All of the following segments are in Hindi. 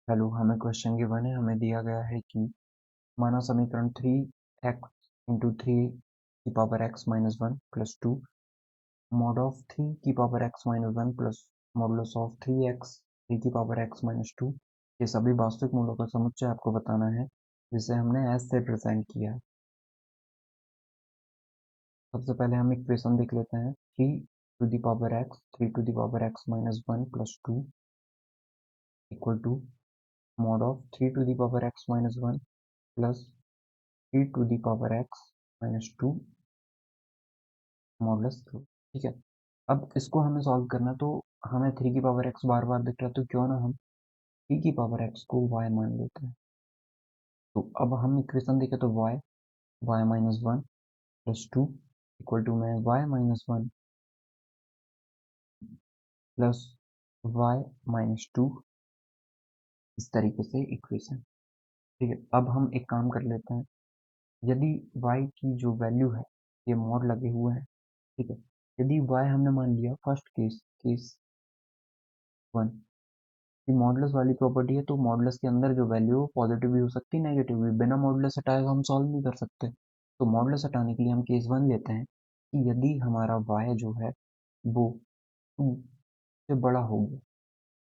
हेलो, हमें क्वेश्चन गिवन है। हमें दिया गया है कि माना समीकरण 3x इंटू थ्री की power x minus one plus two mod of three की power x minus one plus modulus of three x three की पावर x माइनस टू ये सभी वास्तविक मूलों का समुच्चय आपको बताना है, जिसे हमने s से रिप्रेजेंट किया है। सबसे पहले हम इक्वेशन देख लेते हैं। Three to the power x three to the power x minus one plus two equal to mod of three to the power x minus one plus three to the power x minus two modulus three. ठीक है, अब इसको हमें सॉल्व करना, तो हमें थ्री की पावर एक्स बार बार दिख रहा है, तो क्यों ना हम थ्री की पावर एक्स को वाई मान लेते हैं। तो अब हम इक्वेशन देखें तो y y minus one plus two equal to में y minus one plus y minus two, इस तरीके से इक्वेशन। ठीक है, अब हम एक काम कर लेते हैं। यदि y की जो वैल्यू है, ये मॉड लगे हुए हैं। ठीक है, यदि y हमने मान लिया फर्स्ट केस वन की मॉडुलस वाली प्रॉपर्टी है, तो मॉडुलस के अंदर जो वैल्यू है पॉजिटिव भी हो सकती है, नेगेटिव भी। बिना मॉडुलस हटाए हम सॉल्व नहीं कर सकते। तो मॉडुलस हटाने के लिए हम केस वन लेते हैं कि यदि हमारा y जो है वो टू से बड़ा हो गया,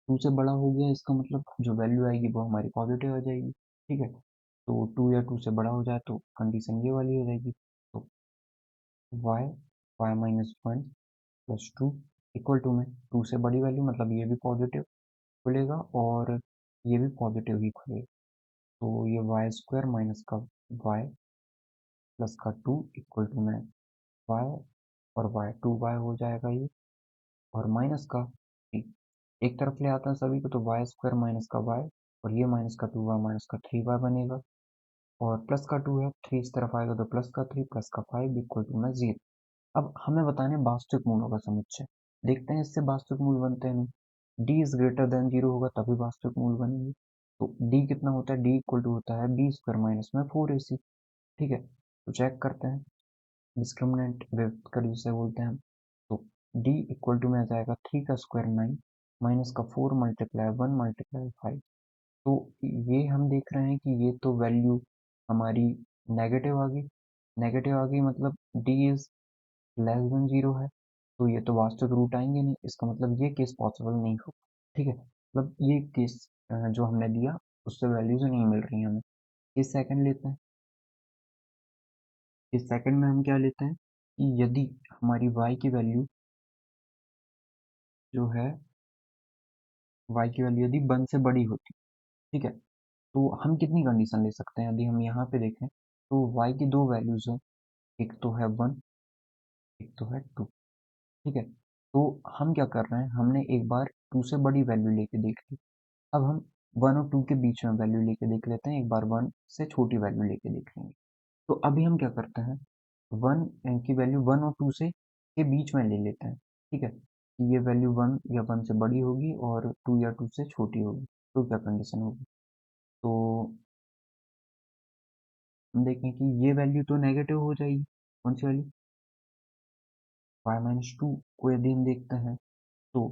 टू से बड़ा हो गया, इसका मतलब जो वैल्यू आएगी वो हमारी पॉजिटिव आ जाएगी। ठीक है, तो टू या टू से बड़ा हो जाए तो कंडीशन ये वाली हो जाएगी। तो y y minus one plus two equal to में टू से बड़ी वैल्यू, मतलब ये भी पॉजिटिव खुलेगा और ये भी पॉजिटिव ही खुलेगा। तो ये वाई स्क्वायर माइनस का वाई प्लस का टू इक्वल टू में वाई और वाई टू वाई हो जाएगा ये, और माइनस का थ्री एक तरफ ले आता है सभी को, तो वाई स्क्वायर माइनस का वाई और ये माइनस का टू वाई माइनस का थ्री वाई बनेगा, और प्लस का टू है, थ्री इस तरफ आएगा तो प्लस का थ्री प्लस का फाइव इक्वल टू में जीरो। अब हमें बताने वास्तविक मूलों का समुच्चय। देखते हैं इससे वास्तविक मूल बनते हैं नहीं। D is greater than zero होगा तभी वास्तविक मूल बनेंगे। तो डी कितना होता है, डी इक्वल टू होता है बी स्क्वायर माइनस में फोर ए सी। ठीक है, तो चेक करते हैं। डिस्क्रिमिनेंट व्यक्त जिसे बोलते हैं हम। तो डी इक्वल टू में आ जाएगा थ्री का स्क्वायर नाइन माइनस का four multiply one multiply five. तो ये हम देख रहे हैं कि ये तो वैल्यू हमारी नेगेटिव आ गई। नेगेटिव आ गई मतलब D is less than zero है, तो ये तो वास्तविक रूट आएंगे नहीं, इसका मतलब ये केस पॉसिबल नहीं होगा। ठीक है, मतलब ये केस जो हमने दिया उससे वैल्यूज नहीं मिल रही हमें। इस सेकंड लेते हैं। इस सेकंड में हम क्या लेते हैं कि यदि हमारी y की वैल्यू जो है, y की वैल्यू यदि वन से बड़ी होती, ठीक है, तो हम कितनी कंडीशन ले सकते हैं। यदि हम यहाँ पे देखें तो y की दो वैल्यूज है, एक तो है वन, एक तो है टू। ठीक है, तो हम क्या कर रहे हैं, हमने एक बार टू से बड़ी वैल्यू लेके देख ली। अब हम वन और टू के बीच में वैल्यू लेके देख लेते हैं, एक बार वन से छोटी वैल्यू लेके देख लेंगे। तो अभी हम क्या करते हैं, वन की वैल्यू वन और टू से के बीच में ले लेते हैं। ठीक है, ये वैल्यू वन या वन से बड़ी होगी और टू या टू से छोटी होगी, तो क्या कंडीशन होगी। तो हम देखें कि ये वैल्यू तो नेगेटिव हो जाएगी। कौन सी वाली, वाई माइनस टू को यदि हम देखते हैं तो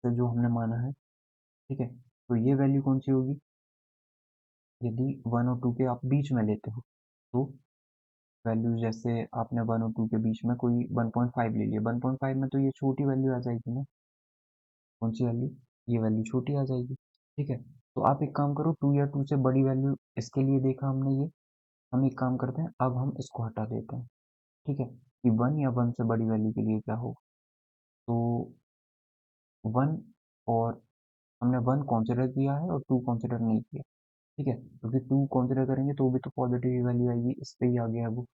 जो हमने माना है, ठीक है, तो ये वैल्यू कौन सी होगी। यदि वन और टू के आप बीच में लेते हो तो वैल्यू, जैसे आपने वन और टू के बीच में कोई 1.5 ले लिया, 1.5 में तो ये छोटी वैल्यू आ जाएगी ना। कौन सी वैल्यू, ये वैल्यू छोटी आ जाएगी। ठीक है, तो आप एक काम करो, टू या टू से बड़ी वैल्यू इसके लिए देखा हमने ये। हम एक काम करते हैं, अब हम इसको हटा देते हैं। ठीक है, कि वन या वन से बड़ी वैल्यू के लिए क्या होगा। तो वन, और हमने वन कंसिडर किया है और टू कंसिडर नहीं किया। ठीक है, क्योंकि टू कंसिडर करेंगे तो भी तो पॉजिटिव वैल्यू आएगी, इस पे ही आ गया वो।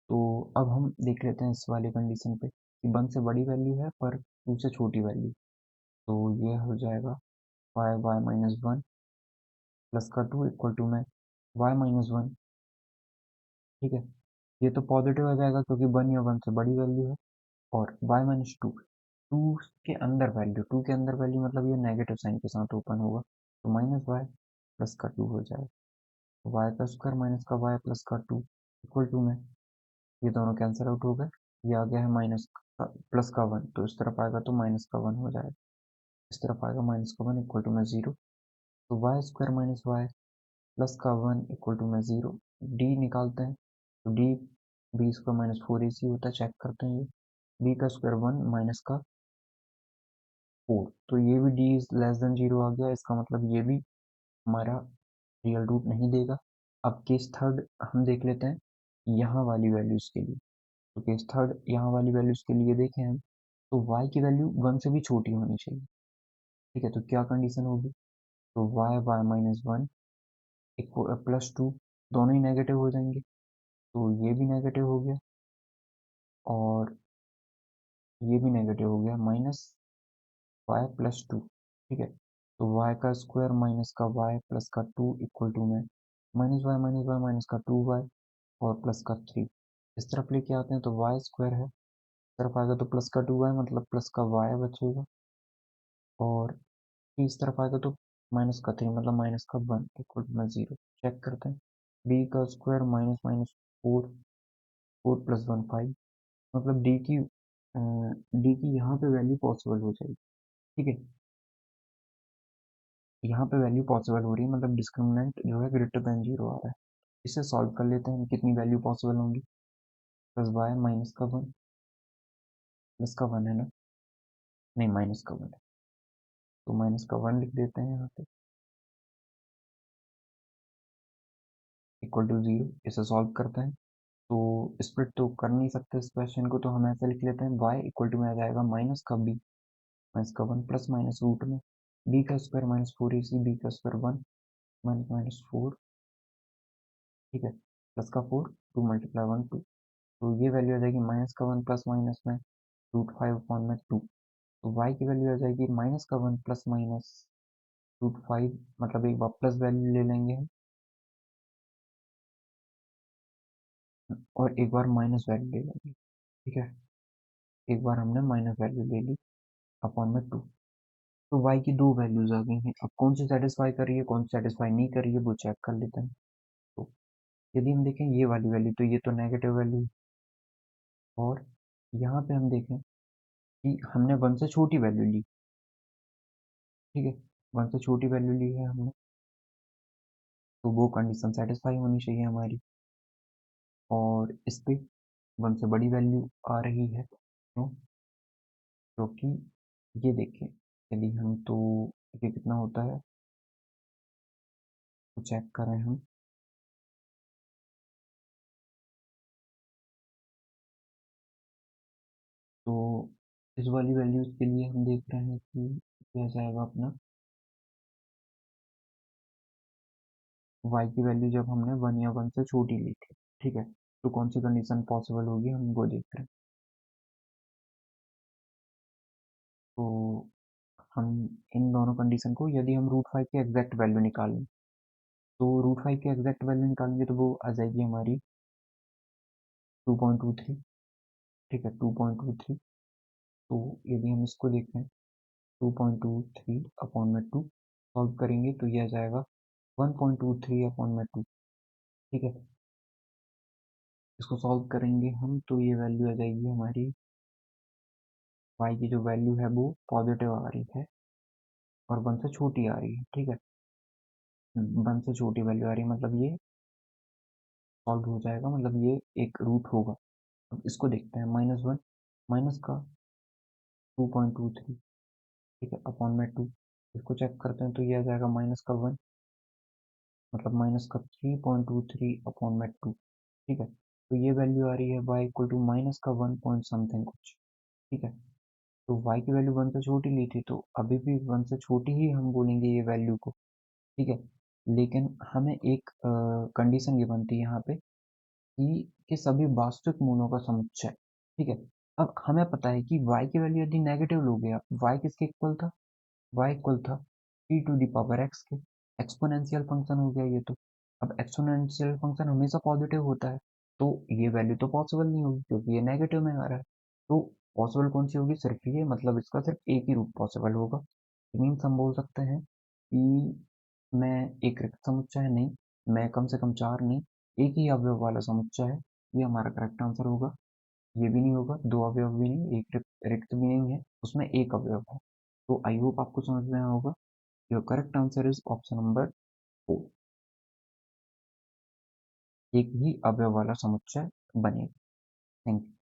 तो अब हम देख लेते हैं इस वाले कंडीशन पे कि वन से बड़ी वैल्यू है पर टू से छोटी वैल्यू। तो ये हो जाएगा y y minus one plus का टू इक्वल टू में वाई माइनस वन। ठीक है, ये तो पॉजिटिव आ जाएगा क्योंकि वन या वन से बड़ी वैल्यू है, और वाई माइनस टू, टू के अंदर वैल्यू, टू के अंदर वैल्यू मतलब ये नेगेटिव साइन के साथ ओपन होगा, तो माइनस वाई प्लस का टू हो जाएगा। वाई का स्क्वायर माइनस का वाई प्लस का टू इक्वल टू में ये दोनों कैंसिल आउट हो गए। ये आ गया है माइनस का प्लस का वन, तो इस तरफ आएगा तो माइनस का वन हो जाएगा। इस तरफ आएगा माइनस का 1 इक्वल टू में 0, तो y square minus y plus का 1 इक्वल टू में 0, डी निकालते हैं तो D B square minus 4ac होता है, चेक करते हैं ये बी का स्क्वायर 1 माइनस का 4, तो ये भी डी इज लेस देन 0 आ गया, इसका मतलब ये भी हमारा रियल रूट नहीं देगा। अब केस थर्ड हम देख लेते हैं यहाँ वाली वैल्यूज के लिए, तो केस थर्ड यहाँ वाली वैल्यूज के लिए देखें हम, तो y की वैल्यू 1 से भी छोटी होनी चाहिए, ठीक है, तो क्या कंडीशन होगी, तो y माइनस 1 प्लस 2, दोनों ही नेगेटिव हो जाएंगे, तो ये भी नेगेटिव हो गया और ये भी नेगेटिव हो गया, माइनस वाई प्लस 2, ठीक है, तो y का स्क्वायर माइनस का y प्लस का 2 इक्वल टू में माइनस वाई माइनस का 2y और प्लस का 3, इस तरफ लेके आते हैं तो वाई स्क्वायर है, इस तरफ आएगा तो प्लस का 2y मतलब प्लस का y बचेगा, और इस तरफ आएगा तो माइनस का 3 मतलब माइनस का 1 इक्वल टू में 0, चेक करते हैं b का स्क्वायर माइनस माइनस 4, 4 प्लस 1 5, मतलब डी की यहाँ पे वैल्यू पॉसिबल हो जाएगी, ठीक है, यहाँ पे वैल्यू पॉसिबल हो रही है, मतलब डिस्क्रिमिनेंट जो है ग्रेटर देन 0 आ रहा है, इसे सॉल्व कर लेते हैं कितनी वैल्यू पॉसिबल होंगी, प्लस वाई माइनस का 1 प्लस का 1 है ना, नहीं माइनस का 1 है, तो माइनस का 1 लिख देते हैं यहाँ पे इक्वल टू 0, इसे सॉल्व करते हैं, तो स्प्लिट तो कर नहीं सकते इस क्वेश्चन को, तो हम ऐसे लिख लेते हैं y इक्वल टू में आ जाएगा माइनस का b माइनस का 1 प्लस माइनस रूट में b का स्क्वायर माइनस 4ac b का स्क्वायर 1 माइनस माइनस 4, ठीक है, प्लस का 4 2 मल्टीप्लाई 1 2, तो ये वैल्यू आ जाएगी माइनस का 1 प्लस माइनस में रूट 5 अपॉन में 2, तो y की वैल्यू आ जाएगी माइनस का 1 प्लस माइनस रूट 5, मतलब एक बार प्लस वैल्यू ले लेंगे हम और एक बार माइनस वैल्यू ले लेंगे, ठीक है, एक बार हमने माइनस वैल्यू ले ली अपॉन में 2, तो y की दो वैल्यूज आ गई हैं, अब कौन सी सेटिस्फाई कर रही है कौन सी सेटिस्फाई नहीं कर रही है वो चेक कर लेते हैं, तो यदि हम देखें ये वाली वैल्यू तो ये तो नेगेटिव वैल्यू है, और यहाँ पे हम देखें कि हमने 1 से छोटी वैल्यू ली, ठीक है, 1 से छोटी वैल्यू ली है हमने, तो वो कंडीशन सेटिस्फाई होनी चाहिए हमारी, और इस पे 1 से बड़ी वैल्यू आ रही है, क्यों, क्योंकि ये देखें यदि हम, तो ये कितना होता है तो चेक करें हम, तो इस वाली वैल्यूज के लिए हम देख रहे हैं कि क्या जाएगा अपना y की वैल्यू जब हमने 1 या 1 से छोटी ली थी, ठीक है, तो कौन सी कंडीशन पॉसिबल होगी हम वो देख रहे हैं, तो हम इन दोनों कंडीशन को, यदि हम रूट 5 की एग्जैक्ट वैल्यू निकालें, तो रूट 5 की एग्जैक्ट वैल्यू निकालेंगे तो वो आ जाएगी हमारी 2.23, ठीक है 2.23, तो यदि हम इसको देखें 2.23 अपॉन में 2 सॉल्व करेंगे तो ये आ जाएगा 1.23 अपॉन में 2, ठीक है, इसको सॉल्व करेंगे हम तो ये वैल्यू आ जाएगी हमारी, y की जो वैल्यू है वो पॉजिटिव आ रही है और 1 से छोटी आ रही है, ठीक है, 1 से छोटी वैल्यू आ रही है, मतलब ये सॉल्व हो जाएगा, मतलब ये एक रूट होगा। अब इसको देखते हैं -1 माइनस का 2.23, ठीक है, अपॉन में 2, इसको चेक करते हैं तो ये आ जाएगा माइनस का 1 मतलब माइनस का 3.23 अपॉन में 2, ठीक है, तो ये वैल्यू आ रही है y इक्वल टू माइनस का 1 पॉइंट समथिंग कुछ, ठीक है, तो y की वैल्यू 1 से छोटी ली थी तो अभी भी 1 से छोटी ही हम बोलेंगे ये वैल्यू को, ठीक है, लेकिन हमें एक कंडीशन ये बनती है यहाँ पे कि सभी वास्तविक मूलों का समुच्चय, ठीक है, अब हमें पता है कि y की वैल्यू यदि नेगेटिव लोगे आप, y किसके इक्वल था, y इक्वल था e to the power x के, एक्सपोनेंशियल फंक्शन हो गया ये तो, अब एक्सपोनेंशियल फंक्शन हमेशा पॉजिटिव होता है, तो ये वैल्यू तो पॉसिबल नहीं होगी क्योंकि ये नेगेटिव में आ रहा है, तो पॉसिबल कौन सी होगी, सिर्फ ये, मतलब इसका सिर्फ एक ही रूप पॉसिबल होगा, मीन्स हम बोल सकते हैं कि मैं एक रिक्त समुच्चय है नहीं, मैं कम से कम 4 नहीं, एक ही अवयव वाला समुच्चय है, ये हमारा करेक्ट आंसर होगा, ये भी नहीं होगा, 2 अवयव भी नहीं, एक रिक्त भी नहीं है, उसमें एक अवयव है, तो आई होप आपको समझ में आया होगा। Your correct answer is option number 4। एक ही अवयव वाला समुच्चय बनेगा। Thank you.